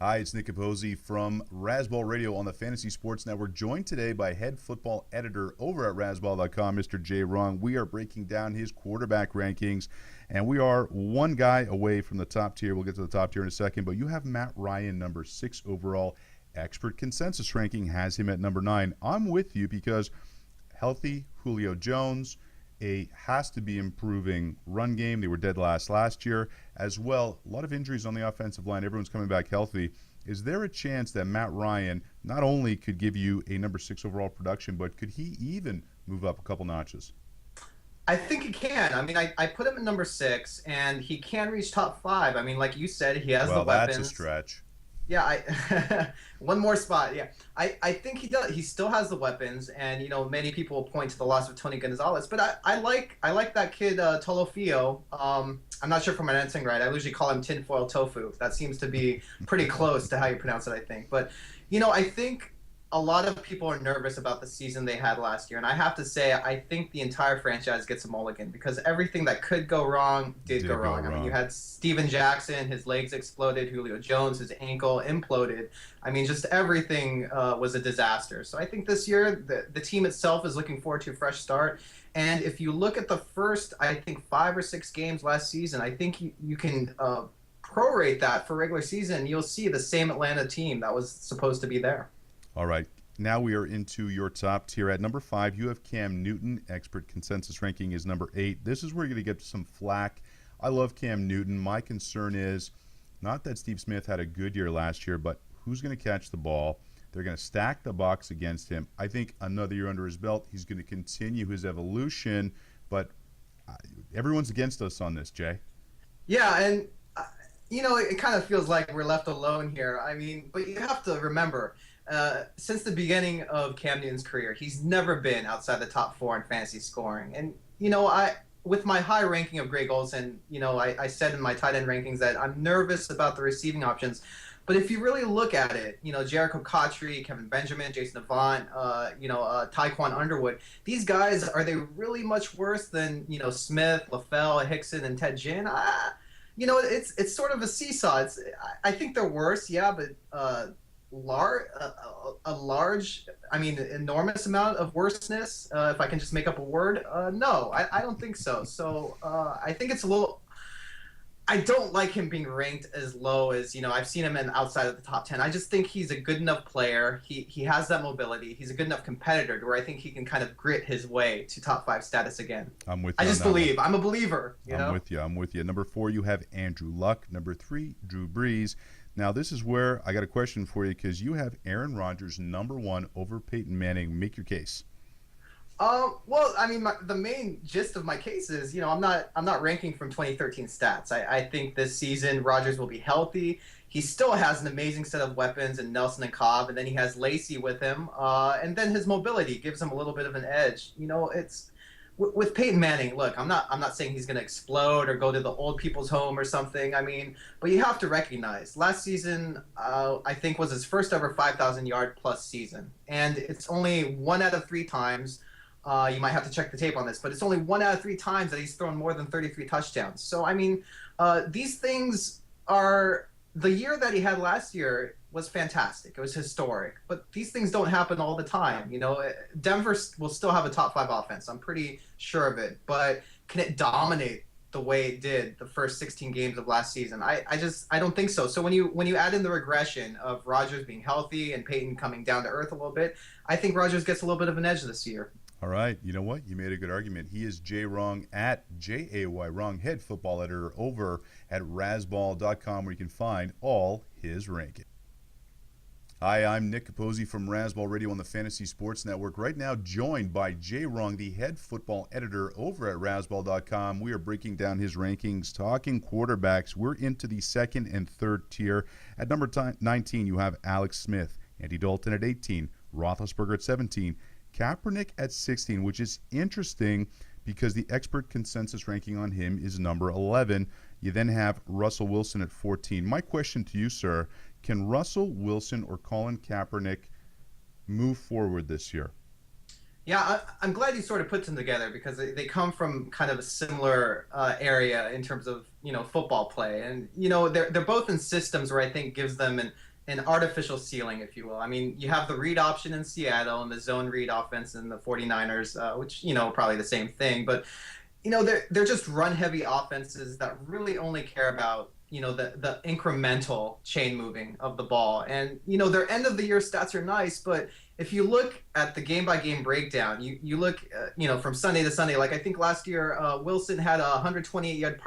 Hi, it's Nick Capozzi from Razzball Radio on the Fantasy Sports Network, joined today by head football editor over at Razzball.com, Mr. Jay Rung. We are breaking down his quarterback rankings, and we are one guy away from the top tier. We'll get to the top tier in a second, but you have Matt Ryan, number 6 overall. Expert consensus ranking has him at number 9. I'm with you because healthy Julio Jones, a has to be improving run game. They were dead last year as well. A lot of injuries on the offensive line. Everyone's coming back healthy. Is there a chance that Matt Ryan not only could give you a number 6 overall production, but could he even move up a couple notches? I think he can. I mean, I put him at number 6, and he can reach top 5. I mean, like you said, he has the Well, that's a weapons. stretch. Yeah, one more spot. Yeah, I think he does. He still has the weapons, and many people will point to the loss of Tony Gonzalez, but I like that kid Tolofio. I'm not sure if I'm pronouncing right. I usually call him tinfoil tofu. That seems to be pretty close to how you pronounce it, I think. But I think a lot of people are nervous about the season they had last year, and I have to say, I think the entire franchise gets a mulligan because everything that could go wrong did go wrong. I mean, you had Steven Jackson, his legs exploded, Julio Jones, his ankle imploded. I mean, just everything was a disaster. So I think this year, the team itself is looking forward to a fresh start. And if you look at the first, I think, 5 or 6 games last season, I think you can prorate that for regular season. You'll see the same Atlanta team that was supposed to be there. All right. Now we are into your top tier. At number 5, you have Cam Newton. Expert consensus ranking is number 8. This is where you're going to get some flack. I love Cam Newton. My concern is not that Steve Smith had a good year last year, but who's going to catch the ball? They're going to stack the box against him. I think another year under his belt, he's going to continue his evolution, but everyone's against us on this, Jay. Yeah, and it kind of feels like we're left alone here. I mean, but you have to remember, since the beginning of Cam Newton's career, he's never been outside the top 4 in fantasy scoring. And with my high ranking of Greg Olsen, I said in my tight end rankings that I'm nervous about the receiving options. But if you really look at it, Jericho Cotchery, Kevin Benjamin, Jason Avant, Tyquan Underwood, these guys, are they really much worse than Smith, LaFell, Hickson, and Ted Ginn? It's sort of a seesaw. I think they're worse, yeah, but enormous amount of worseness, if I can just make up a word, no, I don't think so. So I think it's a little. I don't like him being ranked as low as I've seen him in outside of the top 10. I just think he's a good enough player. He has that mobility. He's a good enough competitor to where I think he can kind of grit his way to top 5 status again. I'm with you. I just believe. I'm a believer. I'm with you. Number 4, you have Andrew Luck. Number 3, Drew Brees. Now, this is where I got a question for you because you have Aaron Rodgers number 1 over Peyton Manning. Make your case. Well, I mean, the main gist of my case is, I'm not ranking from 2013 stats. I think this season Rodgers will be healthy. He still has an amazing set of weapons in Nelson and Cobb, and then he has Lacey with him, and then his mobility gives him a little bit of an edge. It's with Peyton Manning. Look, I'm not saying he's going to explode or go to the old people's home or something. I mean, but you have to recognize last season, I think was his first ever 5,000 yard plus season, and it's only 1 out of 3 times. You might have to check the tape on this, but it's only 1 out of 3 times that he's thrown more than 33 touchdowns. So, I mean, these things are – the year that he had last year was fantastic. It was historic. But these things don't happen all the time. Denver will still have a top 5 offense. I'm pretty sure of it. But can it dominate the way it did the first 16 games of last season? I don't think so. So when you add in the regression of Rodgers being healthy and Peyton coming down to earth a little bit, I think Rodgers gets a little bit of an edge this year. All right. You know what? You made a good argument. He is Jay Rung at JAY Rung, head football editor over at Razzball.com, where you can find all his rankings. Hi, I'm Nick Capozzi from Razzball Radio on the Fantasy Sports Network. Right now, joined by Jay Rung, the head football editor over at Razzball.com. We are breaking down his rankings, talking quarterbacks. We're into the second and third tier. At number 19, you have Alex Smith, Andy Dalton at 18, Roethlisberger at 17, Kaepernick at 16, which is interesting because the expert consensus ranking on him is number 11. You then have Russell Wilson at 14. My question to you, sir, can Russell Wilson or Colin Kaepernick move forward this year? Yeah, I'm glad you sort of put them together because they come from kind of a similar area in terms of football play, and they're both in systems where I think gives them an artificial ceiling, if you will. I mean, you have the read option in Seattle and the zone read offense in the 49ers, which probably the same thing, but they're just run heavy offenses that really only care about the incremental chain moving of the ball. And their end of the year stats are nice, but if you look at the game by game breakdown, you look from Sunday to Sunday. Like I think last year Wilson had a 128-yard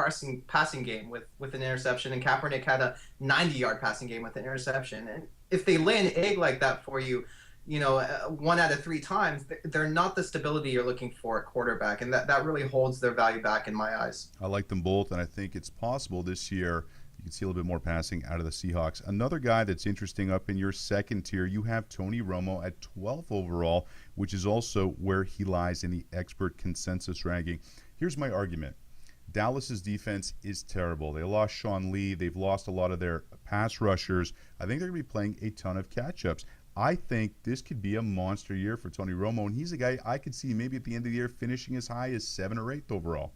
passing game with an interception, and Kaepernick had a 90-yard passing game with an interception. And if they lay an egg like that for you, 1 out of 3 times, they're not the stability you're looking for at quarterback, and that really holds their value back in my eyes. I like them both, and I think it's possible this year you can see a little bit more passing out of the Seahawks. Another guy that's interesting up in your second tier, you have Tony Romo at 12th overall, which is also where he lies in the expert consensus ranking. Here's my argument. Dallas's defense is terrible. They lost Sean Lee. They've lost a lot of their pass rushers. I think they're going to be playing a ton of catch-ups. I think this could be a monster year for Tony Romo, and he's a guy I could see maybe at the end of the year finishing as high as 7th or 8th overall.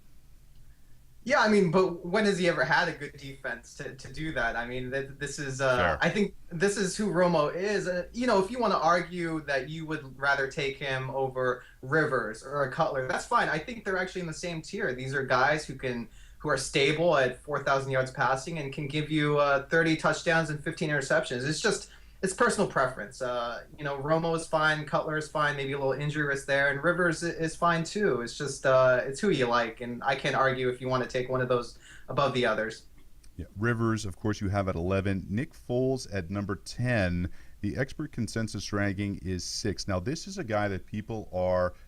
Yeah, I mean, but when has he ever had a good defense to do that? I mean, this is I think this is who Romo is. If you want to argue that you would rather take him over Rivers or a Cutler, that's fine. I think they're actually in the same tier. These are guys who are stable at 4,000 yards passing and can give you 30 touchdowns and 15 interceptions. It's personal preference. Romo is fine, Cutler is fine, maybe a little injury risk there, and Rivers is fine too. It's just it's who you like, and I can't argue if you want to take one of those above the others. Yeah, Rivers, of course, you have at 11. Nick Foles at number 10. The expert consensus ranking is 6. Now, this is a guy that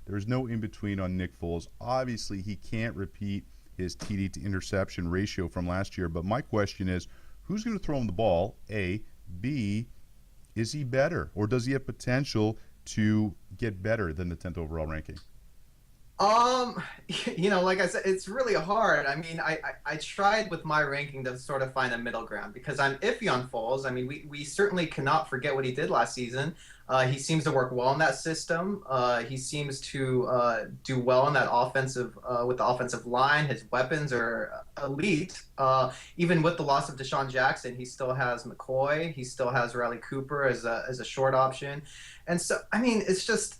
there's no in-between on Nick Foles. Obviously, he can't repeat his TD to interception ratio from last year, but my question is, who's going to throw him the ball, A? B, is he better, or does he have potential to get better than the 10th overall ranking? Like I said, it's really hard. I mean, I tried with my ranking to sort of find a middle ground because I'm iffy on Foles. I mean, we certainly cannot forget what he did last season. He seems to work well in that system. He seems to do well in that with the offensive line. His weapons are elite. Even with the loss of Deshaun Jackson, he still has McCoy. He still has Riley Cooper as a short option. And so, I mean, it's just,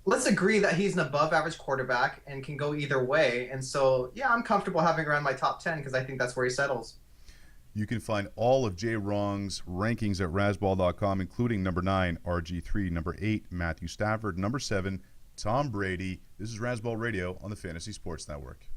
let's agree that he's an above-average quarterback and can go either way. And so, yeah, I'm comfortable having around my top 10 because I think that's where he settles. You can find all of Jay Wrong's rankings at Razzball.com, including number 9, RG3, number 8, Matthew Stafford, number 7, Tom Brady. This is Razzball Radio on the Fantasy Sports Network.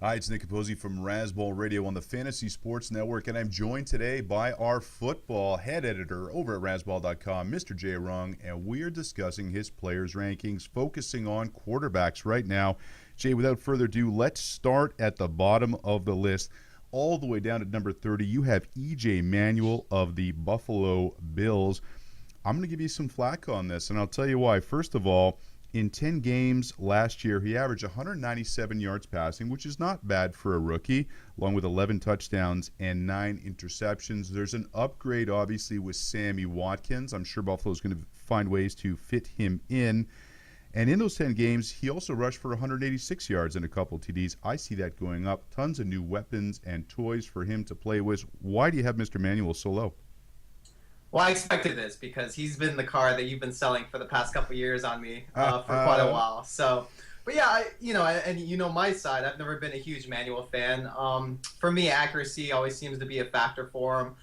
Hi, it's Nick Capozzi from Razzball Radio on the Fantasy Sports Network, and I'm joined today by our football head editor over at Razzball.com, Mr. Jay Wrong, and we are discussing his players' rankings, focusing on quarterbacks right now. Jay, without further ado, let's start at the bottom of the list. All the way down at number 30, you have E.J. Manuel of the Buffalo Bills. I'm going to give you some flack on this, and I'll tell you why. First of all, in 10 games last year, he averaged 197 yards passing, which is not bad for a rookie, along with 11 touchdowns and 9 interceptions. There's an upgrade, obviously, with Sammy Watkins. I'm sure Buffalo's going to find ways to fit him in. And in those 10 games, he also rushed for 186 yards and a couple TDs. I see that going up. Tons of new weapons and toys for him to play with. Why do you have Mr. Manuel so low? Well, I expected this because he's been the car that you've been selling for the past couple years on me for quite a while. So, but yeah, and my side, I've never been a huge Manuel fan. For me, accuracy always seems to be a factor for him.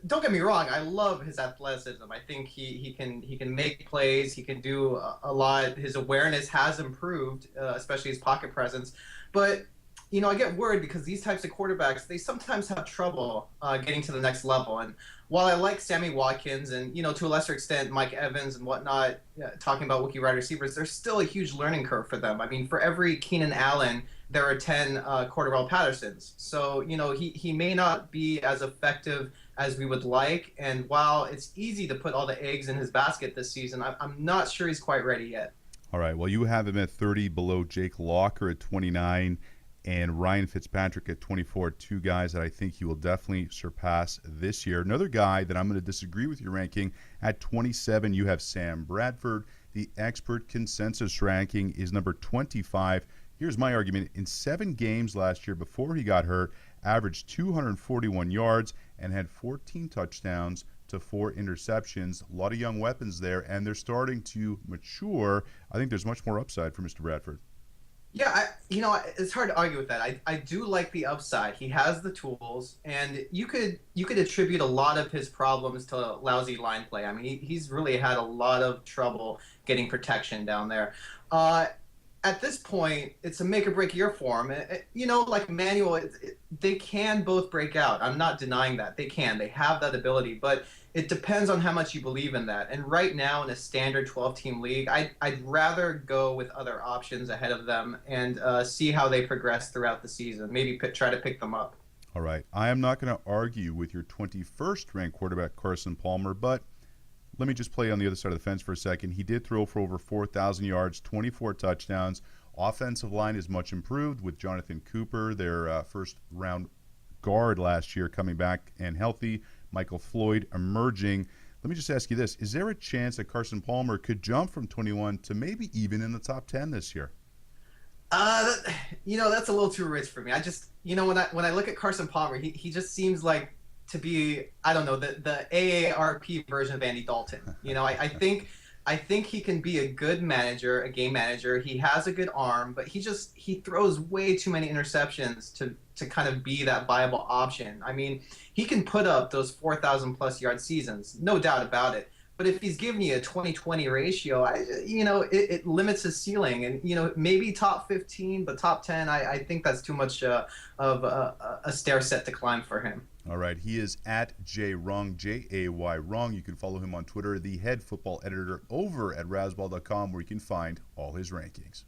Don't get me wrong, I love his athleticism. I think he can make plays. He can do a lot. His awareness has improved, especially his pocket presence. But I get worried because these types of quarterbacks, they sometimes have trouble getting to the next level. And while I like Sammy Watkins and, to a lesser extent, Mike Evans and whatnot, talking about rookie wide receivers, there's still a huge learning curve for them. I mean, for every Keenan Allen, there are 10 Cordell Pattersons. So, he may not be as effective as we would like. And while it's easy to put all the eggs in his basket this season, I'm not sure he's quite ready yet. All right. Well, you have him at 30, below Jake Locker at 29 and Ryan Fitzpatrick at 24, 2 guys that I think he will definitely surpass this year. Another guy that I'm going to disagree with your ranking, at 27, you have Sam Bradford. The expert consensus ranking is number 25. Here's my argument. In 7 games last year before he got hurt, averaged 241 yards and had 14 touchdowns to 4 interceptions. A lot of young weapons there, and they're starting to mature. I think there's much more upside for Mr. Bradford. Yeah, it's hard to argue with that. I do like the upside. He has the tools, and you could attribute a lot of his problems to lousy line play. I mean, he's really had a lot of trouble getting protection down there. At this point, it's a make or break year for him. Like Manuel, they can both break out. I'm not denying that. They can. They have that ability, but it depends on how much you believe in that. And right now, in a standard 12-team league, I'd rather go with other options ahead of them and see how they progress throughout the season. Maybe try to pick them up. All right. I am not going to argue with your 21st ranked quarterback, Carson Palmer, but let me just play on the other side of the fence for a second. He did throw for over 4,000 yards, 24 touchdowns. Offensive line is much improved with Jonathan Cooper, their first-round guard last year, coming back and healthy. Michael Floyd emerging. Let me just ask you this. Is there a chance that Carson Palmer could jump from 21 to maybe even in the top 10 this year? That's a little too rich for me. I just, when I look at Carson Palmer, he just seems like to be, I don't know, the AARP version of Andy Dalton. I think he can be a good manager, a game manager. He has a good arm, but he throws way too many interceptions to kind of be that viable option. I mean, he can put up those 4,000 plus yard seasons, no doubt about it. But if he's giving you a 20-20 ratio, it limits his ceiling. And, maybe top 15, but top 10, I think that's too much of a stair set to climb for him. All right. He is at JWrong, Jay Wrong. You can follow him on Twitter, the head football editor over at Razzball.com, where you can find all his rankings.